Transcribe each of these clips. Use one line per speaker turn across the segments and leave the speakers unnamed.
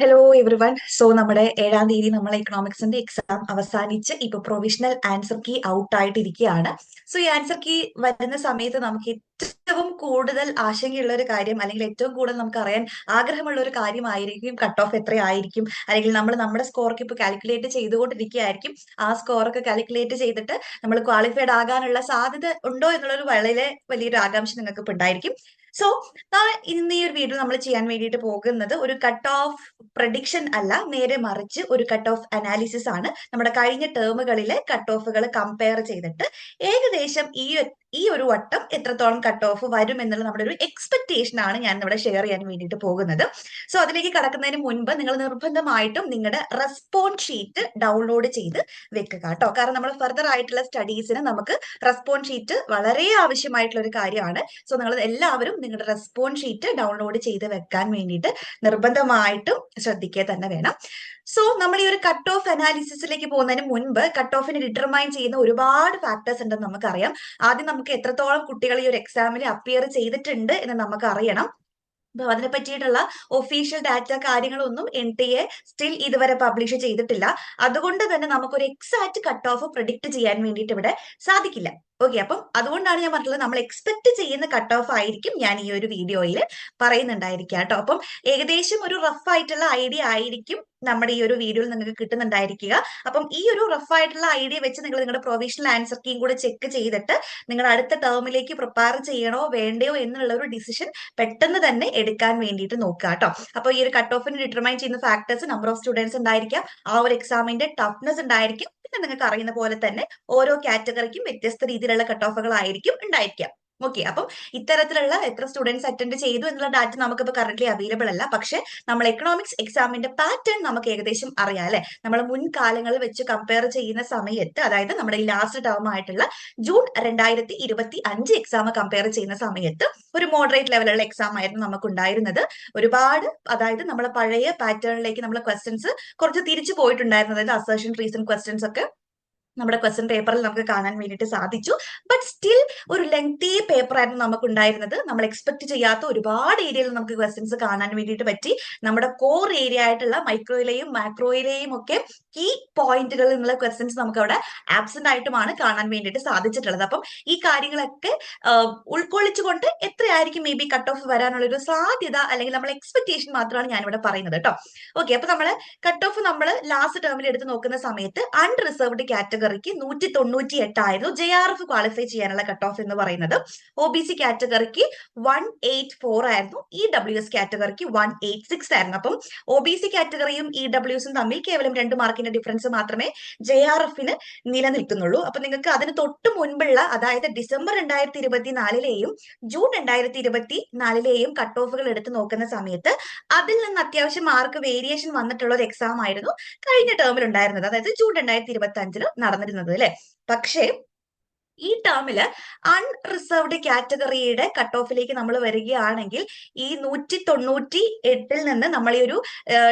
Hello every one. So നമ്മുടെ 7-ാം തീയതി നമ്മൾ എക്കണോമിക്സിന്റെ എക്സാം അവസാനിച്ച് ഇപ്പൊ പ്രൊവിഷണൽ ആൻസർ കീ ഔട്ട് ആയിട്ടിരിക്കുകയാണ്. സോ ഈ ആൻസർ കീ വരുന്ന സമയത്ത് നമുക്ക് ഏറ്റവും കൂടുതൽ ആശങ്കയുള്ള ഒരു കാര്യം, അല്ലെങ്കിൽ ഏറ്റവും കൂടുതൽ നമുക്ക് അറിയാൻ ആഗ്രഹമുള്ള ഒരു കാര്യമായിരിക്കും കട്ട് ഓഫ് എത്രയായിരിക്കും, അല്ലെങ്കിൽ നമ്മൾ നമ്മുടെ സ്കോർക്ക് ഇപ്പൊ കാൽക്കുലേറ്റ് ചെയ്തുകൊണ്ടിരിക്കുകയായിരിക്കും. ആ സ്കോറൊക്കെ കാൽക്കുലേറ്റ് ചെയ്തിട്ട് നമ്മൾ ക്വാളിഫൈഡ് ആകാനുള്ള സാധ്യത ഉണ്ടോ എന്നുള്ളൊരു വളരെ വലിയൊരു ആകാംക്ഷ നിങ്ങൾക്ക് ഇപ്പൊ ഉണ്ടായിരിക്കും. സോ ഇന്ന് ഈ ഒരു വീഡിയോ നമ്മൾ ചെയ്യാൻ വേണ്ടിയിട്ട് പോകുന്നത് ഒരു കട്ട് ഓഫ് പ്രഡിക്ഷൻ അല്ല, നേരെ മറിച്ച് ഒരു കട്ട് ഓഫ് അനാലിസിസ് ആണ്. നമ്മുടെ കഴിഞ്ഞ ടേമുകളിലെ കട്ട് ഓഫുകൾ കമ്പയർ ചെയ്തിട്ട് ഏകദേശം ഈ ഒരു വട്ടം എത്രത്തോളം കട്ട് ഓഫ് വരും എന്നുള്ള നമ്മുടെ ഒരു എക്സ്പെക്ടേഷൻ ആണ് ഞാൻ ഇവിടെ ഷെയർ ചെയ്യാൻ വേണ്ടിയിട്ട് പോകുന്നത്. സോ അതിലേക്ക് കടക്കുന്നതിന് മുൻപ് നിങ്ങൾ നിർബന്ധമായിട്ടും നിങ്ങളുടെ റെസ്പോൺസ് ഷീറ്റ് ഡൗൺലോഡ് ചെയ്ത് വെക്കുക കേട്ടോ. കാരണം നമ്മൾ ഫർദർ ആയിട്ടുള്ള സ്റ്റഡീസിന് നമുക്ക് റെസ്പോൺസ് ഷീറ്റ് വളരെ ആവശ്യമായിട്ടുള്ള ഒരു കാര്യമാണ്. സോ നിങ്ങൾ എല്ലാവരും നിങ്ങളുടെ റെസ്പോൺസ് ഷീറ്റ് ഡൗൺലോഡ് ചെയ്ത് വെക്കാൻ വേണ്ടിയിട്ട് നിർബന്ധമായിട്ടും ശ്രദ്ധിക്കുക തന്നെ വേണം. സോ നമ്മൾ ഈ ഒരു കട്ട് ഓഫ് അനാലിസിസിലേക്ക് പോകുന്നതിന് മുൻപ് കട്ട് ഓഫിനെ ഡിറ്റർമൈൻ ചെയ്യുന്ന ഒരുപാട് ഫാക്ടേഴ്സ് ഉണ്ടെന്ന് നമുക്കറിയാം. ആദ്യം നമുക്ക് എത്രത്തോളം കുട്ടികൾ ഈ ഒരു എക്സാമിൽ അപ്പിയർ ചെയ്തിട്ടുണ്ട് എന്ന് നമുക്ക് അറിയണം. അപ്പൊ അതിനെ പറ്റിയിട്ടുള്ള ഒഫീഷ്യൽ ഡാറ്റ കാര്യങ്ങളൊന്നും NTA സ്റ്റിൽ ഇതുവരെ പബ്ലിഷ് ചെയ്തിട്ടില്ല. അതുകൊണ്ട് തന്നെ നമുക്കൊരു എക്സാക്ട് കട്ട് ഓഫ് പ്രഡിക്ട് ചെയ്യാൻ വേണ്ടിയിട്ട് ഇവിടെ സാധിക്കില്ല. ഓക്കെ, അപ്പം അതുകൊണ്ടാണ് ഞാൻ പറഞ്ഞിട്ടുള്ളത് നമ്മൾ എക്സ്പെക്ട് ചെയ്യുന്ന കട്ട് ഓഫ് ആയിരിക്കും ഞാൻ ഈ ഒരു വീഡിയോയിൽ പറയുന്നുണ്ടായിരിക്കുക കേട്ടോ. അപ്പം ഏകദേശം ഒരു റഫ് ആയിട്ടുള്ള ഐഡിയ ആയിരിക്കും നമ്മുടെ ഈ ഒരു വീഡിയോയിൽ നിങ്ങൾക്ക് കിട്ടുന്നുണ്ടായിരിക്കുക. അപ്പം ഈ ഒരു റഫ് ആയിട്ടുള്ള ഐഡിയ വെച്ച് നിങ്ങൾ നിങ്ങളുടെ പ്രൊവിഷണൽ ആൻസർ കീം കൂടെ ചെക്ക് ചെയ്തിട്ട് നിങ്ങൾ അടുത്ത ടേമിലേക്ക് പ്രിപ്പയർ ചെയ്യണോ വേണ്ടയോ എന്നുള്ള ഒരു ഡിസിഷൻ പെട്ടെന്ന് തന്നെ എടുക്കാൻ വേണ്ടിയിട്ട് നോക്കുക കേട്ടോ. അപ്പൊ ഈ ഒരു കട്ട് ഓഫിന് ഡിറ്റർമൈൻ ചെയ്യുന്ന ഫാക്ടേഴ്സ് നമ്പർ ഓഫ് സ്റ്റുഡൻസ് ഉണ്ടായിരിക്കാം, ആ ഒരു എക്സാമിന്റെ ടഫ്നെസ് ഉണ്ടായിരിക്കും, പിന്നെ നിങ്ങൾക്ക് അറിയുന്ന പോലെ തന്നെ ഓരോ കാറ്റഗറിക്കും വ്യത്യസ്ത രീതിയിലുള്ള കട്ട് ഓഫുകൾ ആയിരിക്കും ഉണ്ടായിരിക്കാം. ഓക്കെ, അപ്പം ഇത്തരത്തിലുള്ള എത്ര സ്റ്റുഡൻസ് അറ്റൻഡ് ചെയ്തു എന്നുള്ള ഡാറ്റ നമുക്കിപ്പോൾ കറന്റ് അവൈലബിൾ അല്ല. പക്ഷെ നമ്മൾ എക്കണോമിക്സ് എക്സാമിന്റെ പാറ്റേൺ നമുക്ക് ഏകദേശം അറിയാം അല്ലെ. നമ്മൾ മുൻകാലങ്ങളിൽ വെച്ച് കമ്പയർ ചെയ്യുന്ന സമയത്ത്, അതായത് നമ്മുടെ ഈ ലാസ്റ്റ് ടേം ആയിട്ടുള്ള ജൂൺ 2025 എക്സാം കമ്പയർ ചെയ്യുന്ന സമയത്ത് ഒരു മോഡറേറ്റ് ലെവലുള്ള എക്സാം ആയിരുന്നു നമുക്ക് ഉണ്ടായിരുന്നത്. ഒരുപാട്, അതായത് നമ്മളെ പഴയ പാറ്റേണിലേക്ക് നമ്മൾ ക്വസ്റ്റ്യൻസ് കുറച്ച് തിരിച്ചു പോയിട്ടുണ്ടായിരുന്നു. അതായത് അസേർഷൻ റീസൺ ക്വസ്റ്റ്യൻസ് ഒക്കെ നമ്മുടെ ക്വസ്റ്റ്യൻ പേപ്പറിൽ നമുക്ക് കാണാൻ വേണ്ടിയിട്ട് സാധിച്ചു. ബട്ട് സ്റ്റിൽ ഒരു ലെങ്തി പേപ്പർ ആയിരുന്നു നമുക്ക് ഉണ്ടായിരുന്നത്. നമ്മൾ എക്സ്പെക്ട് ചെയ്യാത്ത ഒരുപാട് ഏരിയയിൽ നമുക്ക് ക്വസ്റ്റ്യൻസ് കാണാൻ വേണ്ടിയിട്ട് പറ്റി. നമ്മുടെ കോർ ഏരിയ ആയിട്ടുള്ള മൈക്രോയിലെയും മാക്രോയിലെയും ഒക്കെ കീ പോയിന്റുകളിൽ നിന്നുള്ള ക്വസ്റ്റ്യൻസ് നമുക്ക് അവിടെ ആബ്സെന്റ് ആയിട്ടുമാണ് കാണാൻ വേണ്ടിയിട്ട് സാധിച്ചിട്ടുള്ളത്. അപ്പം ഈ കാര്യങ്ങളൊക്കെ ഉൾക്കൊള്ളിച്ചുകൊണ്ട് എത്രയായിരിക്കും മേ ബി കട്ട് ഓഫ് വരാനുള്ള ഒരു സാധ്യത, അല്ലെങ്കിൽ നമ്മൾ എക്സ്പെക്ടേഷൻ മാത്രമാണ് ഞാനിവിടെ പറയുന്നത് കേട്ടോ. ഓക്കെ, അപ്പൊ നമ്മള് കട്ട് ഓഫ് നമ്മൾ ലാസ്റ്റ് ടേമിൽ എടുത്ത് നോക്കുന്ന സമയത്ത് അൺറിസർവ്ഡ് കാറ്റഗറിക്ക് 198 ആയിരുന്നു JRF ക്വാളിഫൈ ചെയ്യാനുള്ള കട്ട് ഓഫ് എന്ന് പറയുന്നത്. OBC കാറ്റഗറിക്ക് 184 ആയിരുന്നു, EWS കാറ്റഗറിക്ക് 186 ആയിരുന്നു. അപ്പം OBC കാറ്റഗറിയും EWSും തമ്മിൽ കേവലം 2 മാർക്കിന്റെ ഡിഫറൻസ് മാത്രമേ JRFന് നിലനിൽക്കുന്നുള്ളൂ. അപ്പൊ നിങ്ങൾക്ക് അതിന് തൊട്ട് മുൻപുള്ള, അതായത് ഡിസംബർ 2024ലെയും ജൂൺ 2024ലെയും കട്ട് ഓഫുകൾ എടുത്ത് നോക്കുന്ന സമയത്ത് അതിൽ നിന്ന് അത്യാവശ്യം മാർക്ക് വേരിയേഷൻ വന്നിട്ടുള്ള ഒരു എക്സാം ആയിരുന്നു കഴിഞ്ഞ ടേമിൽ ഉണ്ടായിരുന്നത്, അതായത് ജൂൺ 2025 നടന്നിരുന്നത് അല്ലെ. പക്ഷേ ഈ ടേമില് അൺറിസർവ്ഡ് കാറ്റഗറിയുടെ കട്ട് ഓഫിലേക്ക് നമ്മൾ വരികയാണെങ്കിൽ ഈ 198 നിന്ന് നമ്മൾ ഈ ഒരു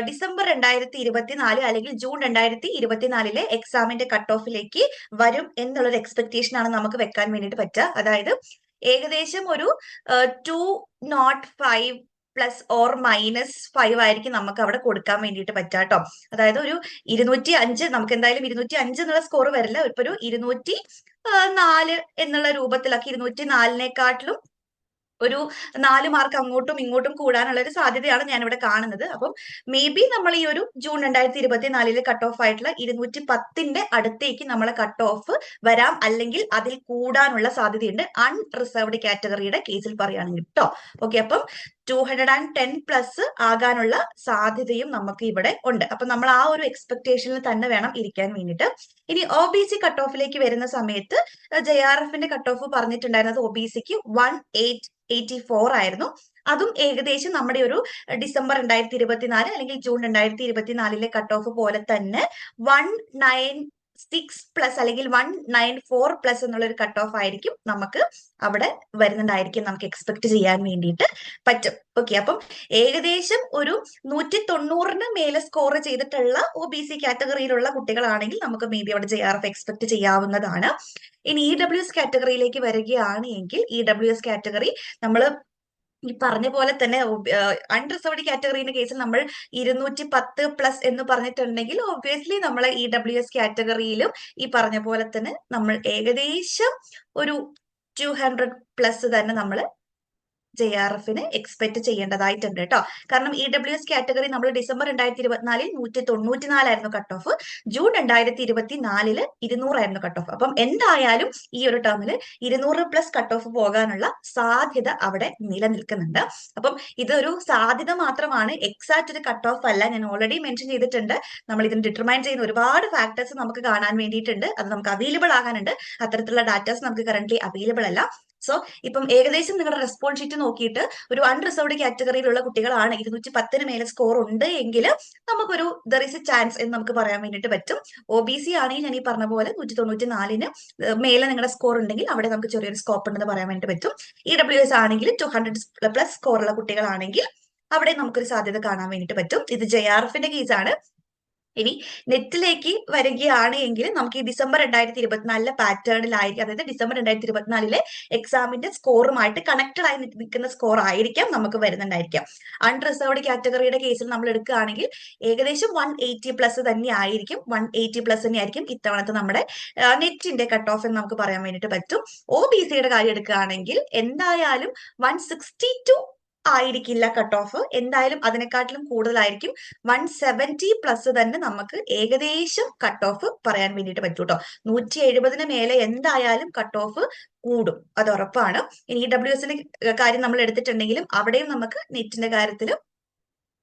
ഡിസംബർ 2024 അല്ലെങ്കിൽ ജൂൺ 2024 എക്സാമിന്റെ കട്ട് ഓഫിലേക്ക് വരും എന്നുള്ളൊരു എക്സ്പെക്ടേഷൻ ആണ് നമുക്ക് വെക്കാൻ വേണ്ടിയിട്ട് പറ്റുക. അതായത് ഏകദേശം ഒരു 205 പ്ലസ് ഓർ -5 ആയിരിക്കും നമുക്ക് അവിടെ കൊടുക്കാൻ വേണ്ടിയിട്ട് പറ്റാട്ടോ. അതായത് ഒരു 205, നമുക്ക് എന്തായാലും 205 എന്നുള്ള സ്കോർ വരില്ല, ഇപ്പൊ ഒരു 204 എന്നുള്ള രൂപത്തിലൊക്കെ 204-നെക്കാട്ടിലും ഒരു 4 മാർക്ക് അങ്ങോട്ടും ഇങ്ങോട്ടും കൂടാനുള്ള ഒരു സാധ്യതയാണ് ഞാൻ ഇവിടെ കാണുന്നത്. അപ്പം മേ ബി നമ്മൾ ഈ ഒരു ജൂൺ 2024 കട്ട് ഓഫ് ആയിട്ടുള്ള 210ന്റെ അടുത്തേക്ക് നമ്മളെ കട്ട് ഓഫ് വരാം, അല്ലെങ്കിൽ അതിൽ കൂടാനുള്ള സാധ്യതയുണ്ട് അൺറിസർവ്ഡ് കാറ്റഗറിയുടെ കേസിൽ പറയുകയാണെങ്കിൽ കേട്ടോ. ഓക്കെ, അപ്പം 210 പ്ലസ് ആകാനുള്ള സാധ്യതയും നമുക്ക് ഇവിടെ ഉണ്ട്. അപ്പൊ നമ്മൾ ആ ഒരു എക്സ്പെക്ടേഷനിൽ തന്നെ വേണം ഇരിക്കാൻ വേണ്ടിയിട്ട്. ഇനി OBC കട്ട് ഓഫിലേക്ക് വരുന്ന സമയത്ത് JRFന്റെ കട്ട് ഓഫ് പറഞ്ഞിട്ടുണ്ടായിരുന്നത് OBCക്ക് 184 ആയിരുന്നു. അതും ഏകദേശം നമ്മുടെ ഒരു ഡിസംബർ 2024 അല്ലെങ്കിൽ ജൂൺ 2024 കട്ട് ഓഫ് പോലെ തന്നെ 196 പ്ലസ് അല്ലെങ്കിൽ 194 പ്ലസ് എന്നുള്ള ഒരു കട്ട് ഓഫ് ആയിരിക്കും നമുക്ക് അവിടെ വരുന്നുണ്ടായിരിക്കും, നമുക്ക് എക്സ്പെക്ട് ചെയ്യാൻ വേണ്ടിയിട്ട് പറ്റും. ഓക്കെ, അപ്പം ഏകദേശം ഒരു 190-ന് മേലെ സ്കോർ ചെയ്തിട്ടുള്ള OBC കാറ്റഗറിയിലുള്ള കുട്ടികളാണെങ്കിൽ നമുക്ക് മേ ബി അവിടെ JRF എക്സ്പെക്ട് ചെയ്യാവുന്നതാണ്. ഇനി EWS കാറ്റഗറിയിലേക്ക് വരികയാണ് എങ്കിൽ EWS കാറ്റഗറി നമ്മൾ ഈ പറഞ്ഞ പോലെ തന്നെ അൺറിസർവ്ഡ് കാറ്റഗറിന്റെ കേസിൽ നമ്മൾ 210+ എന്ന് പറഞ്ഞിട്ടുണ്ടെങ്കിൽ ഒബ്വിയസ്ലി നമ്മൾ EWS കാറ്റഗറിയിലും ഈ പറഞ്ഞ പോലെ തന്നെ നമ്മൾ ഏകദേശം ഒരു 200+ തന്നെ നമ്മൾ JRFന് എക്സ്പെക്ട് ചെയ്യേണ്ടതായിട്ടുണ്ട് കേട്ടോ. കാരണം EWS കാറ്റഗറി നമ്മൾ December 2024 194 cut off, June 2024 200 cut off. അപ്പം എന്തായാലും ഈ ഒരു ടേമിൽ 200+ കട്ട് ഓഫ് പോകാനുള്ള സാധ്യത അവിടെ നിലനിൽക്കുന്നുണ്ട്. അപ്പം ഇതൊരു സാധ്യത മാത്രമാണ്, എക്സാക്ട് ഒരു കട്ട് ഓഫ് അല്ല. ഞാൻ ഓൾറെഡി മെൻഷൻ ചെയ്തിട്ടുണ്ട്, നമ്മൾ ഇതിന് ഡിറ്റർമൈൻ ചെയ്യുന്ന ഒരുപാട് ഫാക്ടേഴ്സ് നമുക്ക് കാണാൻ വേണ്ടിയിട്ടുണ്ട്, അത് നമുക്ക് അവൈലബിൾ ആകാനുണ്ട്. അത്തരത്തിലുള്ള ഡാറ്റാസ് നമുക്ക് കറന്റ് അവൈലബിൾ അല്ല. സോ ഇപ്പം ഏകദേശം നിങ്ങളുടെ റെസ്പോൺസ് ഷീറ്റ് നോക്കിയിട്ട് ഒരു അൺറിസർവ്ഡ് കാറ്റഗറിയിലുള്ള കുട്ടികളാണ് 210 മേലെ സ്കോർ ഉണ്ട് എങ്കിൽ നമുക്കൊരു ദർ ഇസ് എ ചാൻസ് എന്ന് നമുക്ക് പറയാൻ വേണ്ടിയിട്ട് പറ്റും. OBC ആണെങ്കിൽ ഞാൻ ഈ പറഞ്ഞ പോലെ 194 മേലെ നിങ്ങളുടെ സ്കോർ ഉണ്ടെങ്കിൽ അവിടെ നമുക്ക് ചെറിയൊരു സ്കോപ്പ് ഉണ്ടെന്ന് പറയാൻ വേണ്ടി പറ്റും. EWS ആണെങ്കിൽ 200+ സ്കോർ ഉള്ള കുട്ടികളാണെങ്കിൽ അവിടെ നമുക്കൊരു സാധ്യത കാണാൻ വേണ്ടിയിട്ട് പറ്റും. ഇത് JRFന്റെ കേസാണ്. ഇനി നെറ്റിലേക്ക് വരികയാണ് എങ്കിൽ നമുക്ക് ഈ ഡിസംബർ 2024 പാറ്റേണിലായിരിക്കും, അതായത് ഡിസംബർ 2024 എക്സാമിന്റെ സ്കോറുമായിട്ട് കണക്റ്റഡ് ആയി നിൽക്കുന്ന സ്കോർ ആയിരിക്കാം നമുക്ക് വരുന്നുണ്ടായിരിക്കാം. അൺറിസർവ്ഡ് കാറ്റഗറിയുടെ കേസിൽ നമ്മൾ എടുക്കുകയാണെങ്കിൽ ഏകദേശം 180+ തന്നെ ആയിരിക്കും, 180+ തന്നെ ആയിരിക്കും ഇത്തവണത്തെ നമ്മുടെ നെറ്റിന്റെ കട്ട് ഓഫ് എന്ന് നമുക്ക് പറയാൻ വേണ്ടിയിട്ട് പറ്റും. OBCയുടെ കാര്യം എടുക്കുകയാണെങ്കിൽ എന്തായാലും 162 ആയിരിക്കില്ല കട്ട് ഓഫ്, എന്തായാലും അതിനെക്കാട്ടിലും കൂടുതലായിരിക്കും. 170+ തന്നെ നമുക്ക് ഏകദേശം കട്ട് ഓഫ് പറയാൻ വേണ്ടിയിട്ട് പറ്റൂ കേട്ടോ. 170 മേലെ എന്തായാലും കട്ട് ഓഫ് കൂടും, അത് ഉറപ്പാണ്. ഇനി EWSന്റെ കാര്യം നമ്മൾ എടുത്തിട്ടുണ്ടെങ്കിലും അവിടെയും നമുക്ക് നെറ്റിന്റെ കാര്യത്തിൽ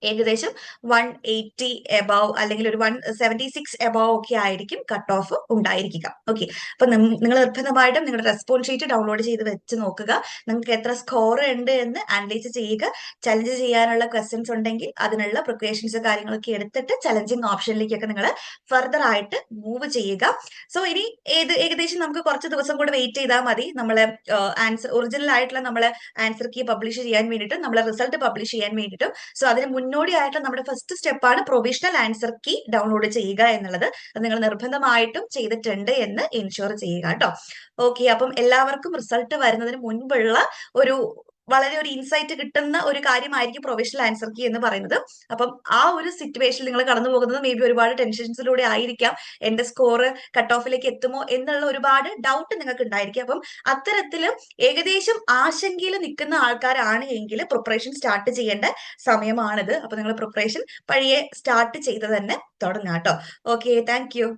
ഏകദേശം 180 എബവ് അല്ലെങ്കിൽ ഒരു 176 എബവ് ഒക്കെ ആയിരിക്കും കട്ട് ഓഫ് ഉണ്ടായിരിക്കുക. ഓക്കെ, അപ്പൊ നിങ്ങൾ നിർബന്ധമായിട്ടും നിങ്ങളുടെ റെസ്പോൺസ് ഷീറ്റ് ഡൗൺലോഡ് ചെയ്ത് വെച്ച് നോക്കുക. നിങ്ങൾക്ക് എത്ര സ്കോർ ഉണ്ട് എന്ന് അനലൈസ് ചെയ്യുക. ചലഞ്ച് ചെയ്യാനുള്ള ക്വസ്റ്റ്യൻസ് ഉണ്ടെങ്കിൽ അതിനുള്ള പ്രിപ്പറേഷൻസ് കാര്യങ്ങളൊക്കെ എടുത്തിട്ട് ചലഞ്ചിങ് ഓപ്ഷനിലേക്കൊക്കെ നിങ്ങൾ ഫർദർ ആയിട്ട് മൂവ് ചെയ്യുക. സോ ഇനി ഏകദേശം നമുക്ക് കുറച്ച് ദിവസം കൂടെ വെയിറ്റ് ചെയ്താൽ മതി നമ്മളെ ആൻസർ ഒറിജിനൽ ആയിട്ടുള്ള നമ്മളെ ആൻസർ കീ പബ്ലിഷ് ചെയ്യാൻ വേണ്ടിയിട്ടും നമ്മളെ റിസൾട്ട് പബ്ലിഷ് ചെയ്യാൻ വേണ്ടിയിട്ടും. സോ അതിന് മുന്നോടിയായിട്ട് നമ്മുടെ ഫസ്റ്റ് സ്റ്റെപ്പാണ് പ്രൊവിഷണൽ ആൻസർ കീ ഡൗൺലോഡ് ചെയ്യുക എന്നുള്ളത്. അത് നിങ്ങൾ നിർബന്ധമായിട്ടും ചെയ്തിട്ടുണ്ട് എന്ന് എൻഷുർ ചെയ്യുക കേട്ടോ. ഓക്കെ, അപ്പം എല്ലാവർക്കും റിസൾട്ട് വരുന്നതിന് മുൻപുള്ള ഒരു വളരെ ഒരു ഇൻസൈറ്റ് കിട്ടുന്ന ഒരു കാര്യമായിരിക്കും പ്രൊവിഷണൽ ആൻസർ കീ എന്ന് പറയുന്നത്. അപ്പം ആ ഒരു സിറ്റുവേഷനിൽ നിങ്ങൾ കടന്നു പോകുന്നത് മേ ബി ഒരുപാട് ടെൻഷൻസിലൂടെ ആയിരിക്കാം. എന്റെ സ്കോർ കട്ട് ഓഫിലേക്ക് എത്തുമോ എന്നുള്ള ഒരുപാട് ഡൗട്ട് നിങ്ങൾക്ക് ഉണ്ടായിരിക്കും. അപ്പം അത്തരത്തില് ഏകദേശം ആശങ്കയിൽ നിൽക്കുന്ന ആൾക്കാരാണ് എങ്കിൽ പ്രിപ്പറേഷൻ സ്റ്റാർട്ട് ചെയ്യേണ്ട സമയമാണിത്. അപ്പൊ നിങ്ങൾ പ്രിപ്പറേഷൻ പഴയ സ്റ്റാർട്ട് ചെയ്ത് തന്നെ തുടങ്ങാം കേട്ടോ. Okay, thank you.